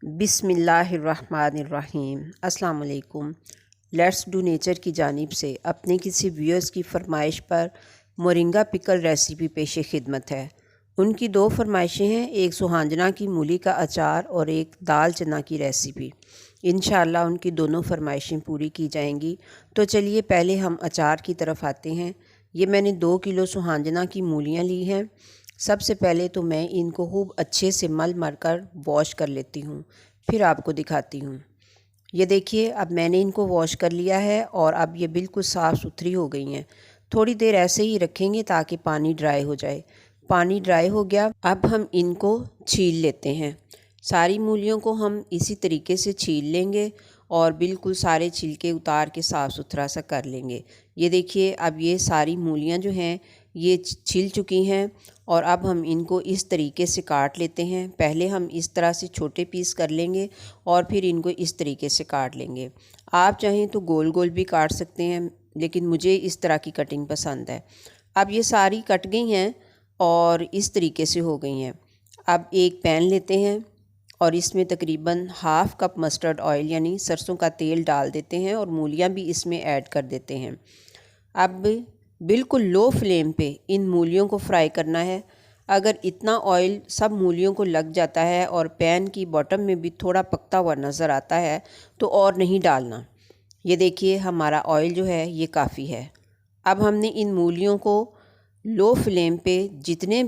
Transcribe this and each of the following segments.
बिस्मिल्लाहिर्रहमानिर्रहीम। अस्सलाम वालेकुम। लेट्स डू नेचर की जानिब से अपने किसी व्यूअर्स की फरमाइश पर मोरिंगा पिकल रेसिपी पेश खिदमत है। उनकी दो फरमाइशें हैं, एक सुहांजना की मूली का अचार और एक दाल चना की रेसिपी। इंशाअल्लाह उनकी दोनों फरमाइशें पूरी की जाएंगी। तो चलिए पहले हम अचार की तरफ आते हैं। ये मैंने 2 किलो सुहांजना की मूलियाँ ली हैं। सबसे पहले तो मैं इनको खूब अच्छे से मल कर वॉश कर लेती हूँ, फिर आपको दिखाती हूँ। ये देखिए, अब मैंने इनको वॉश कर लिया है और अब ये बिल्कुल साफ़ सुथरी हो गई हैं। थोड़ी देर ऐसे ही रखेंगे ताकि पानी ड्राई हो जाए। पानी ड्राई हो गया, अब हम इनको छील लेते हैं। सारी मूलियों को हम इसी तरीके से छील लेंगे और बिल्कुल सारे छिलके उतार के साफ़ सुथरा सा कर लेंगे। ये देखिए, अब ये सारी मूलियाँ जो हैं ये छिल चुकी हैं और अब हम इनको इस तरीके से काट लेते हैं। पहले हम इस तरह से छोटे पीस कर लेंगे और फिर इनको इस तरीके से काट लेंगे। आप चाहें तो गोल गोल भी काट सकते हैं, लेकिन मुझे इस तरह की कटिंग पसंद है। अब ये सारी कट गई हैं और इस तरीके से हो गई हैं। अब एक पैन लेते हैं और इसमें तकरीबन हाफ़ कप मस्टर्ड ऑयल यानी सरसों का तेल डाल देते हैं और मूलियाँ भी इसमें ऐड कर देते हैं। अब बिल्कुल लो फ्लेम पे इन मूलियों को फ्राई करना है। अगर इतना ऑयल सब मूलियों को लग जाता है और पैन की बॉटम में भी थोड़ा पकता हुआ नज़र आता है तो और नहीं डालना। ये देखिए, हमारा ऑयल जो है ये काफ़ी है। अब हमने इन मूलियों को लो फ्लेम पे, जितने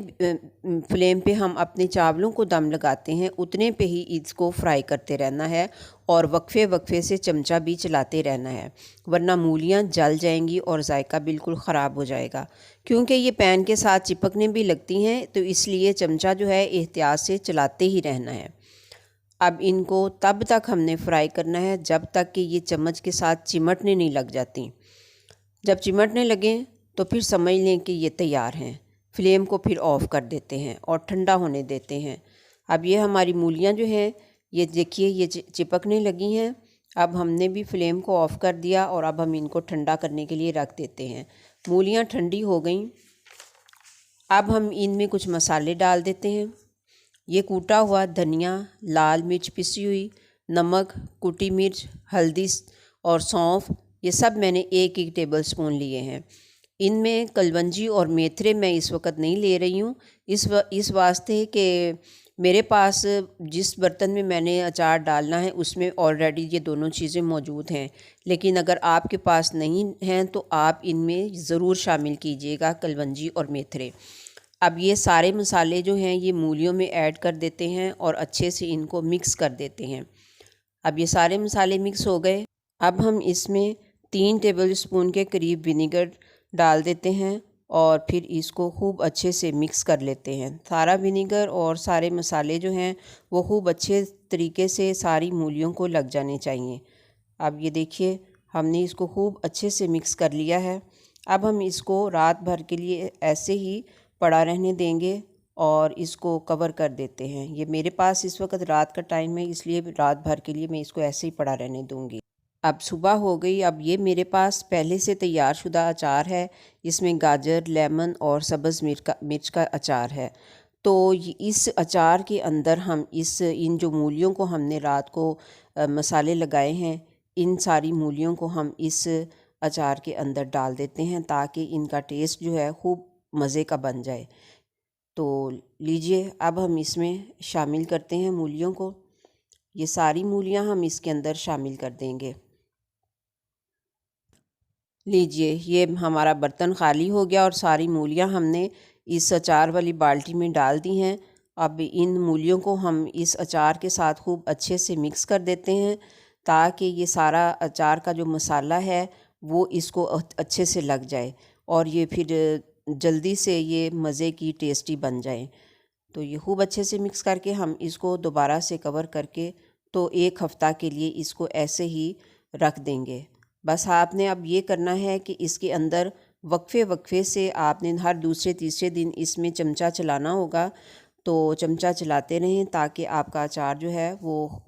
फ्लेम पे हम अपने चावलों को दम लगाते हैं उतने पे ही इसको फ्राई करते रहना है और वक्फे वक्फे से चमचा भी चलाते रहना है, वरना मूलियाँ जल जाएंगी और जायका बिल्कुल ख़राब हो जाएगा। क्योंकि ये पैन के साथ चिपकने भी लगती हैं, तो इसलिए चमचा जो है एहतियात से चलाते ही रहना है। अब इनको तब तक हमने फ्राई करना है जब तक कि ये चम्मच के साथ चिमटने नहीं लग जाती। जब चिमटने लगें तो फिर समझ लें कि ये तैयार हैं। फ्लेम को फिर ऑफ़ कर देते हैं और ठंडा होने देते हैं। अब ये हमारी मूलियाँ जो हैं ये देखिए ये चिपकने लगी हैं। अब हमने भी फ्लेम को ऑफ़ कर दिया और अब हम इनको ठंडा करने के लिए रख देते हैं। मूलियाँ ठंडी हो गई। अब हम इनमें कुछ मसाले डाल देते हैं। ये कूटा हुआ धनिया, लाल मिर्च पिसी हुई, नमक, कुटी मिर्च, हल्दी और सौंफ, ये सब मैंने एक एक टेबल स्पून लिए हैं। इनमें कलवंजी और मेथरे मैं इस वक्त नहीं ले रही हूँ, इस वास्ते कि मेरे पास जिस बर्तन में मैंने अचार डालना है उसमें ऑलरेडी ये दोनों चीज़ें मौजूद हैं। लेकिन अगर आपके पास नहीं हैं तो आप इनमें ज़रूर शामिल कीजिएगा कलवंजी और मेथरे। अब ये सारे मसाले जो हैं ये मूलियों में ऐड कर देते हैं और अच्छे से इनको मिक्स कर देते हैं। अब ये सारे मसाले मिक्स हो गए। अब हम इसमें 3 टेबल स्पून के करीब विनेगर डाल देते हैं और फिर इसको खूब अच्छे से मिक्स कर लेते हैं। सारा विनेगर और सारे मसाले जो हैं वो खूब अच्छे तरीके से सारी मूलियों को लग जाने चाहिए। अब ये देखिए, हमने इसको खूब अच्छे से मिक्स कर लिया है। अब हम इसको रात भर के लिए ऐसे ही पड़ा रहने देंगे और इसको कवर कर देते हैं। ये मेरे पास इस वक्त रात का टाइम है, इसलिए रात भर के लिए मैं इसको ऐसे ही पड़ा रहने दूँगी। अब सुबह हो गई। अब ये मेरे पास पहले से तैयार शुदा अचार है। इसमें गाजर, लेमन और सब्ज़ मिर्च का अचार है। तो इस अचार के अंदर हम इन जो मूलियों को हमने रात को मसाले लगाए हैं, इन सारी मूलियों को हम इस अचार के अंदर डाल देते हैं ताकि इनका टेस्ट जो है खूब मज़े का बन जाए। तो लीजिए, अब हम इसमें शामिल करते हैं मूलियों को। ये सारी मूलियाँ हम इसके अंदर शामिल कर देंगे। लीजिए, ये हमारा बर्तन ख़ाली हो गया और सारी मूलियाँ हमने इस अचार वाली बाल्टी में डाल दी हैं। अब इन मूलियों को हम इस अचार के साथ खूब अच्छे से मिक्स कर देते हैं ताकि ये सारा अचार का जो मसाला है वो इसको अच्छे से लग जाए और ये फिर जल्दी से ये मज़े की टेस्टी बन जाए। तो ये खूब अच्छे से मिक्स करके हम इसको दोबारा से कवर करके तो 1 हफ़्ता के लिए इसको ऐसे ही रख देंगे। बस आपने अब ये करना है कि इसके अंदर वक्फे वक्फे से आपने हर दूसरे तीसरे दिन इसमें चमचा चलाना होगा। तो चमचा चलाते रहें ताकि आपका अचार जो है वो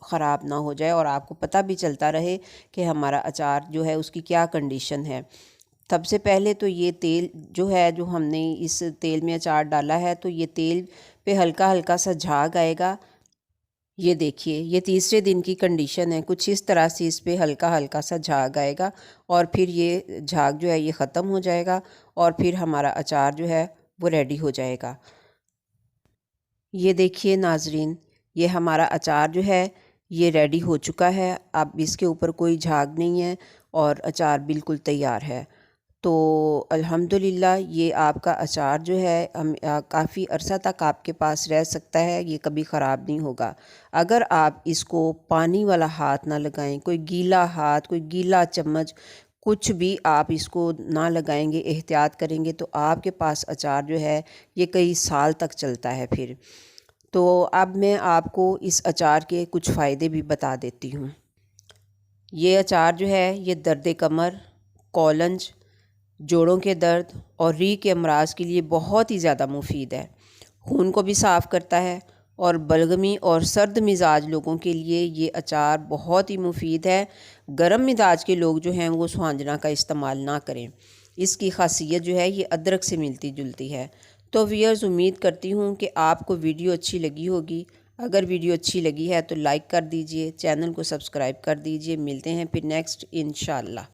ख़राब ना हो जाए और आपको पता भी चलता रहे कि हमारा अचार जो है उसकी क्या कंडीशन है। सबसे पहले तो ये तेल जो है, जो हमने इस तेल में अचार डाला है, तो ये तेल पे हल्का हल्का सा झाग आएगा। ये देखिए, ये तीसरे दिन की कंडीशन है। कुछ इस तरह से इस पे हल्का हल्का सा झाग आएगा और फिर ये झाग जो है ये ख़त्म हो जाएगा और फिर हमारा अचार जो है वो रेडी हो जाएगा। ये देखिए नाजरीन, ये हमारा अचार जो है ये रेडी हो चुका है। अब इसके ऊपर कोई झाग नहीं है और अचार बिल्कुल तैयार है। तो अल्हम्दुलिल्लाह ये आपका अचार जो है काफ़ी अरसा तक आपके पास रह सकता है, ये कभी ख़राब नहीं होगा। अगर आप इसको पानी वाला हाथ ना लगाएं, कोई गीला हाथ, कोई गीला चम्मच, कुछ भी आप इसको ना लगाएंगे, एहतियात करेंगे, तो आपके पास अचार जो है ये कई साल तक चलता है फिर। तो अब मैं आपको इस अचार के कुछ फ़ायदे भी बता देती हूँ। ये अचार जो है ये दर्द कमर, कॉलंज, जोड़ों के दर्द और री के अमराज के लिए बहुत ही ज़्यादा मुफीद है। खून को भी साफ़ करता है और बलगमी और सर्द मिजाज लोगों के लिए ये अचार बहुत ही मुफीद है। गर्म मिजाज के लोग जो हैं वो सुहांजना का इस्तेमाल ना करें। इसकी खासियत जो है ये अदरक से मिलती जुलती है। तो व्यूअर्स, उम्मीद करती हूँ कि आपको वीडियो अच्छी लगी होगी। अगर वीडियो अच्छी लगी है तो लाइक कर दीजिए, चैनल को सब्सक्राइब कर दीजिए। मिलते हैं फिर नेक्स्ट इंशाल्लाह।